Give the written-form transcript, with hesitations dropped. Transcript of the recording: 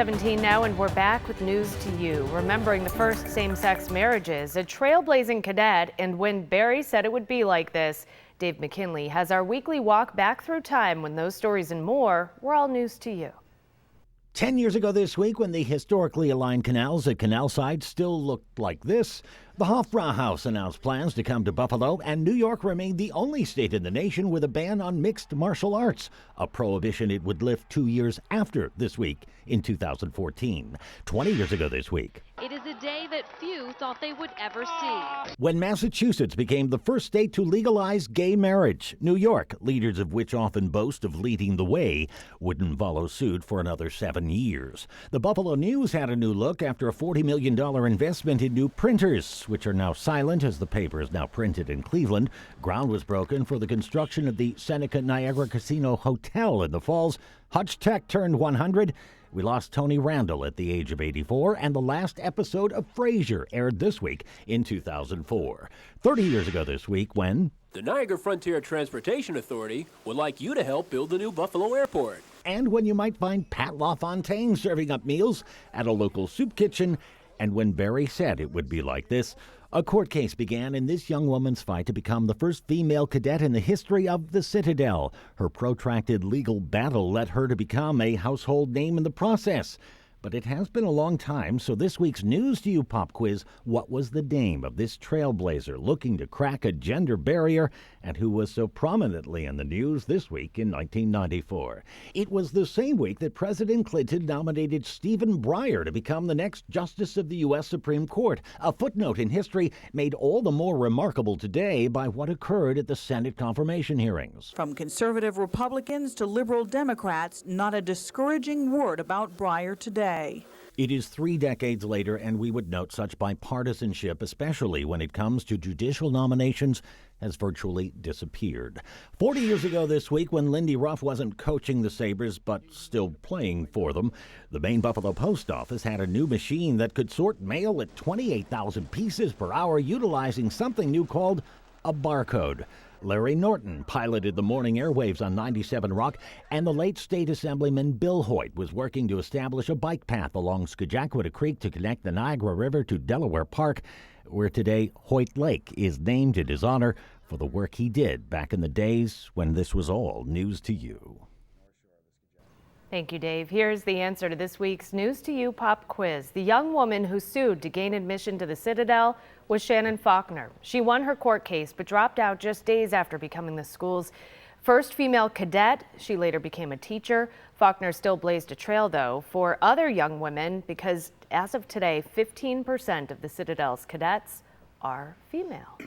17 now, and we're back with news to you. Remembering the first same-sex marriages, a trailblazing cadet, and when Barry said it would be like this, Dave McKinley has our weekly walk back through time when those stories and more were all news to you. 10 years ago this week, when the historically aligned canals at Canalside still looked like this, the Hofbrauhaus announced plans to come to Buffalo, and New York remained the only state in the nation with a ban on mixed martial arts, a prohibition it would lift 2 years after this week in 2014. 20 years ago this week. It is a day that few thought they would ever see. When Massachusetts became the first state to legalize gay marriage, New York, leaders of which often boast of leading the way, wouldn't follow suit for another 7 years. The Buffalo News had a new look after a $40 million investment in new printers, which are now silent as the paper is now printed in Cleveland. Ground was broken for the construction of the Seneca Niagara Casino Hotel in the Falls. Hutch Tech turned 100. We lost Tony Randall at the age of 84, and the last episode of Frasier aired this week in 2004. 30 years ago this week when the Niagara Frontier Transportation Authority would like you to help build the new Buffalo Airport. And when you might find Pat LaFontaine serving up meals at a local soup kitchen, and when Barry said it would be like this. A court case began in this young woman's fight to become the first female cadet in the history of the Citadel. Her protracted legal battle led her to become a household name in the process. But it has been a long time, so this week's News to You pop quiz, what was the name of this trailblazer looking to crack a gender barrier and who was so prominently in the news this week in 1994? It was the same week that President Clinton nominated Stephen Breyer to become the next Justice of the U.S. Supreme Court, a footnote in history made all the more remarkable today by what occurred at the Senate confirmation hearings. From conservative Republicans to liberal Democrats, not a discouraging word about Breyer today. It is 3 decades later, and we would note such bipartisanship, especially when it comes to judicial nominations, has virtually disappeared. 40 years ago this week, when Lindy Ruff wasn't coaching the Sabres but still playing for them, the Maine Buffalo Post Office had a new machine that could sort mail at 28,000 pieces per hour, utilizing something new called a barcode. Larry Norton piloted the morning airwaves on 97 Rock, and the late state assemblyman Bill Hoyt was working to establish a bike path along Scajaquada Creek to connect the Niagara River to Delaware Park, where today Hoyt Lake is named in his honor for the work he did back in the days when this was all news to you. Thank you, Dave. Here's the answer to this week's News to You pop quiz. The young woman who sued to gain admission to the Citadel was Shannon Faulkner. She won her court case but dropped out just days after becoming the school's first female cadet. She later became a teacher. Faulkner still blazed a trail, though, for other young women because as of today, 15% of the Citadel's cadets are female.